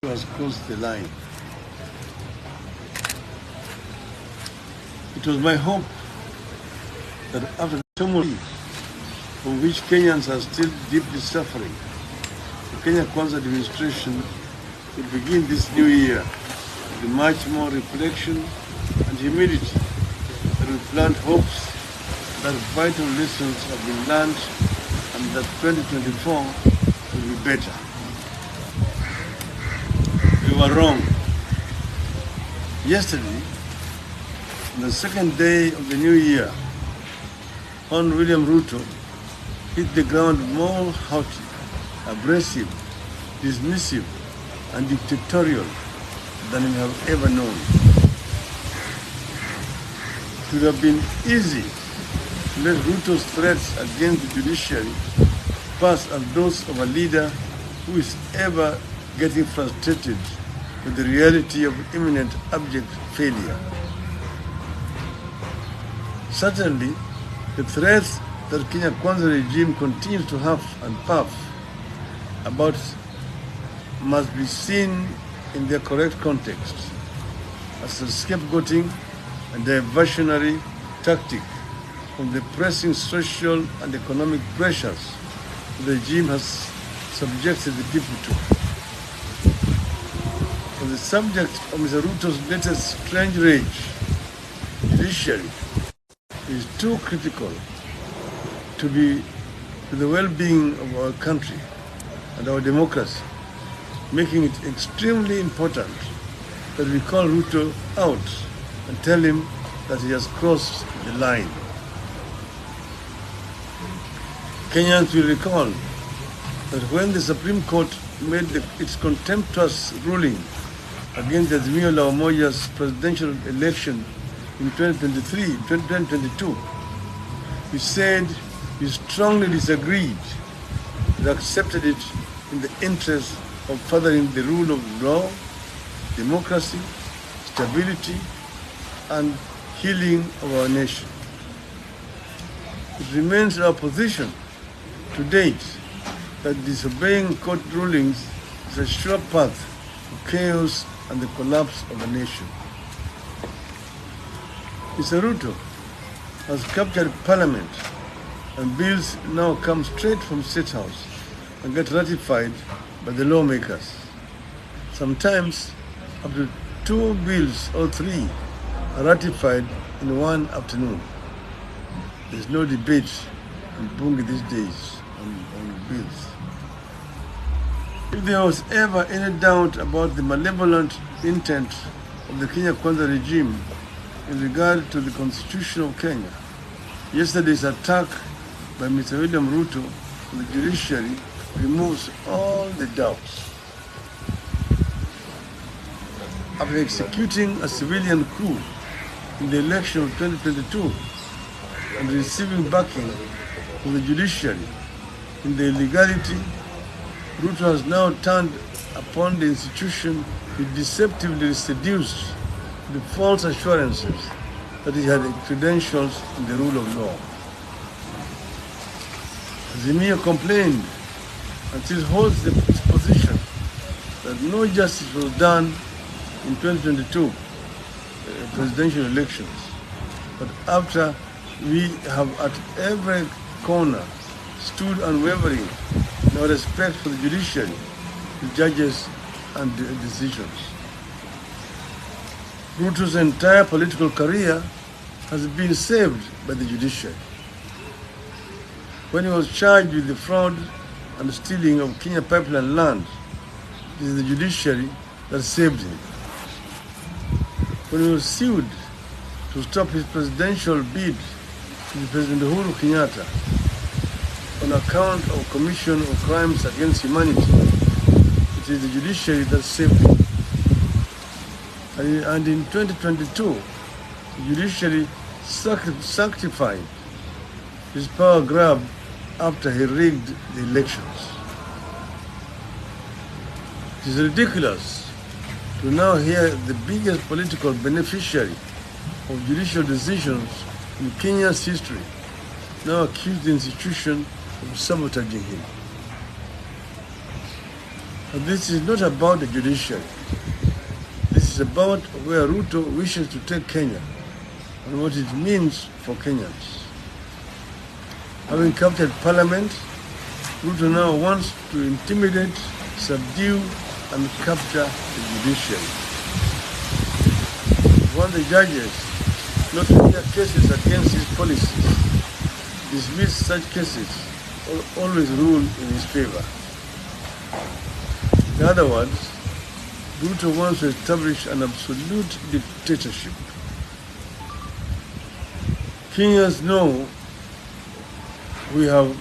has crossed the line. It was my hope that after the turmoil from which Kenyans are still deeply suffering, the Kenya Kwanza administration will begin this new year with much more reflection and humility that will plant hopes that vital lessons have been learned and that 2024 will be better. We were wrong. Yesterday, on the second day of the new year, Hon. William Ruto hit the ground more haughty, abrasive, dismissive, and dictatorial than we have ever known. It would have been easy to let Ruto's threats against the judiciary pass as those of a leader who is ever getting frustrated with the reality of imminent abject failure. Certainly, the threats that Kenya Kwanza regime continues to huff and puff about must be seen in their correct context as a scapegoating and diversionary tactic from the pressing social and economic pressures the regime has subjected the people to. On the subject of Mr. Ruto's latest strange rage, judiciary is too critical to the well-being of our country and our democracy, making it extremely important that we call Ruto out and tell him that he has crossed the line. Kenyans will recall that when the Supreme Court made its contemptuous ruling against the Azimio la Umoja's presidential election in 2022, we said we strongly disagreed and accepted it in the interest of furthering the rule of law, democracy, stability, and healing of our nation. It remains our position to date that disobeying court rulings is a sure path to chaos and the collapse of a nation. Mr. Ruto has captured parliament, and bills now come straight from State House and get ratified by the lawmakers. Sometimes up to 2 bills or 3 are ratified in one afternoon. There's no debate in Bunge these days on bills. If there was ever any doubt about the malevolent intent of the Kenya Kwanza regime in regard to the Constitution of Kenya, yesterday's attack by Mr. William Ruto on the judiciary removes all the doubts. After executing a civilian coup in the election of 2022 and receiving backing from the judiciary in the illegality, Ruto has now turned upon the institution he deceptively seduced the false assurances that he had credentials in the rule of law. Azimio complained and still holds the position that no justice was done in 2022 presidential elections. But after we have at every corner stood unwavering in our respect for the judiciary, the judges, and the decisions. Ruto's entire political career has been saved by the judiciary. When he was charged with the fraud and stealing of Kenya pipeline land, it is the judiciary that saved him. When he was sued to stop his presidential bid with President Uhuru Kenyatta on account of commission of crimes against humanity, it is the judiciary that saved him. And in 2022, the judiciary sanctified his power grab after he rigged the elections. It is ridiculous to now hear the biggest political beneficiary of judicial decisions in Kenya's history now accuse the institution of sabotaging him. But this is not about the judiciary. This is about where Ruto wishes to take Kenya and what it means for Kenyans. Having captured parliament, Ruto now wants to intimidate, subdue, and capture the judiciary. He wants the judges not to hear cases against his policies, dismiss such cases, or always rule in his favor. In other words, Ruto wants to establish an absolute dictatorship. Kenyans know we have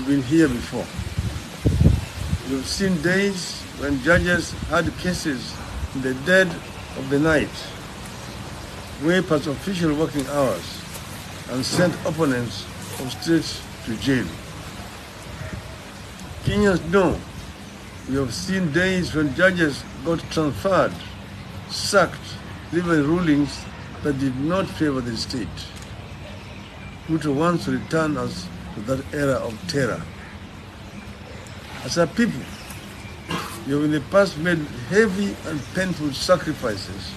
been here before. We've seen days when judges had cases in the dead of the night, way past official working hours, and sent opponents of states to jail. Kenyans know we have seen days when judges got transferred, sacked, even rulings that did not favor the state. Ruto wants to return us to that era of terror. As a people, we have in the past made heavy and painful sacrifices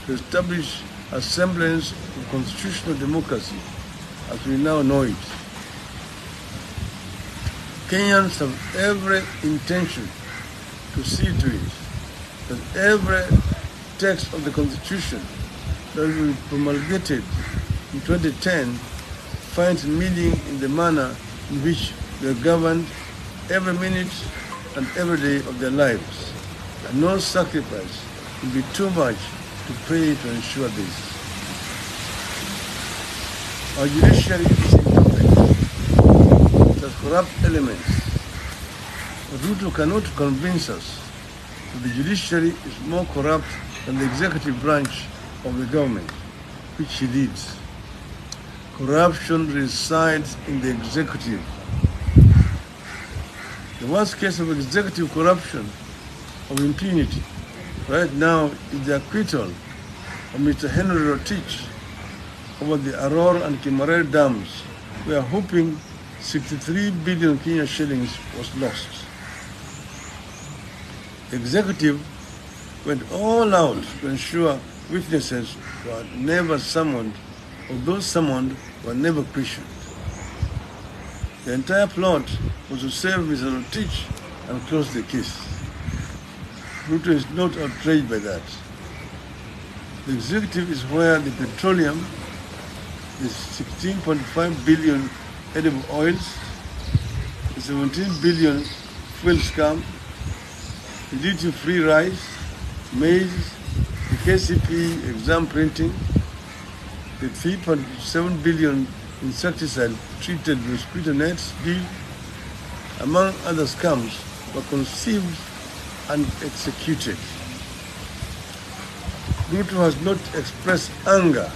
to establish a semblance of constitutional democracy as we now know it. Kenyans have every intention to see to it that every text of the Constitution that will be promulgated in 2010 finds meaning in the manner in which they are governed every minute and every day of their lives. And no sacrifice will be too much to pay to ensure this. Our judiciary is imperfect. It has corrupt elements. But Ruto cannot convince us that the judiciary is more corrupt than the executive branch of the government, which he leads. Corruption resides in the executive. The worst case of executive corruption, of impunity, right now is the acquittal of Mr. Henry Rotich over the Aror and Kimarere dams, where hoping 63 billion Kenya shillings was lost. The executive went all out to ensure witnesses were never summoned, or those summoned were never questioned. The entire plot was to save Mr. Rotich and close the case. Ruto is not outraged by that. The executive is where the petroleum, the 16.5 billion edible oils, the 17 billion fuel scam, the duty-free rice, maize, the KCP exam printing, the 3.7 billion insecticide-treated mosquito nets deal, among other scams, were conceived and executed. Ruto has not expressed anger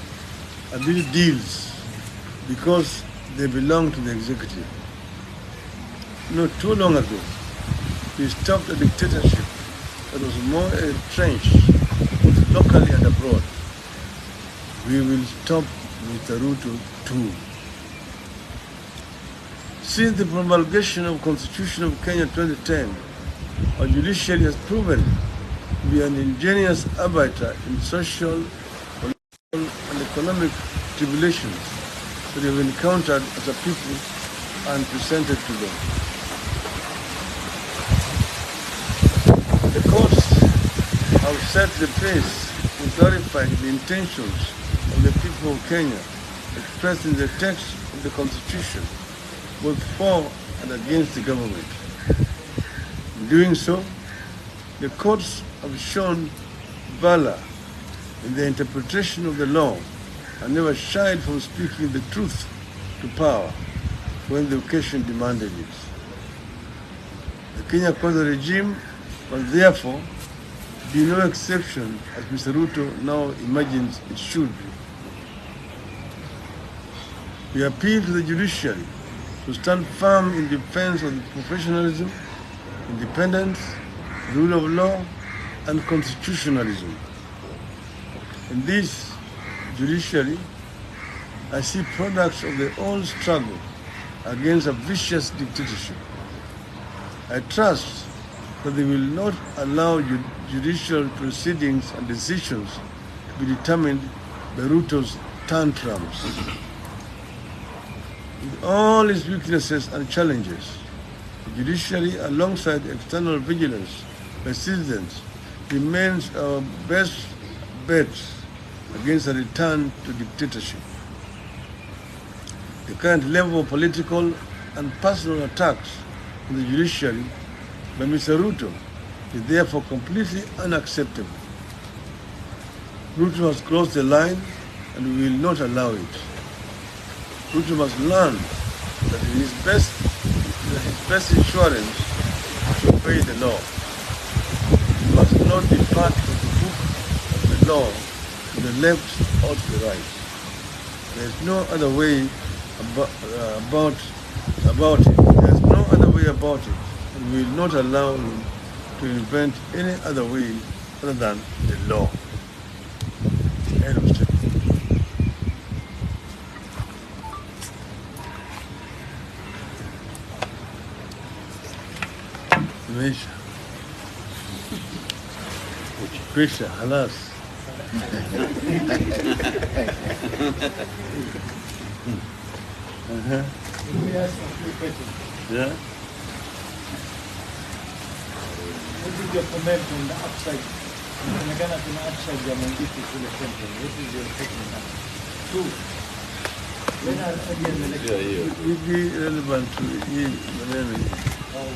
at these deals because they belong to the executive. Not too long ago, he stopped a dictatorship that was more entrenched locally and abroad. We will stop with Ruto too. Since the promulgation of Constitution of Kenya 2010, our judiciary has proven to be an ingenious arbiter in social, political, and economic tribulations that we have encountered as a people and presented to them. The courts have set the pace in clarifying the intentions of the people of Kenya expressed in the text of the Constitution, both for and against the government. In doing so, the courts have shown valor in the interpretation of the law and never shied from speaking the truth to power when the occasion demanded it. The Kenya court regime must therefore be no exception, as Mr. Ruto now imagines it should be. We appeal to the judiciary to stand firm in defense of the professionalism, independence, rule of law, and constitutionalism. In this judiciary, I see products of the old struggle against a vicious dictatorship. I trust that they will not allow judicial proceedings and decisions to be determined by Ruto's tantrums. With all its weaknesses and challenges, the judiciary, alongside external vigilance by citizens, remains our best bet against a return to dictatorship. The current level of political and personal attacks on the judiciary by Mr. Ruto is therefore completely unacceptable. Ruto has crossed the line and we will not allow it. Ruto must learn that it is his best insurance to obey the law. He must not depart from the book of the law to the left or to the right. There is no other way about it. There is no other way about it, and we will not allow him to invent any other way other than the law. End of statement. Imeisha. Kwisha, halas. Let me ask a few questions. Yeah? What is your comment on the upside? Inaonekana kuna upside ya Mungiki kule Central. What is your take on that? Two, when are again elections? It will be relevant to hii maneno hii. Oh,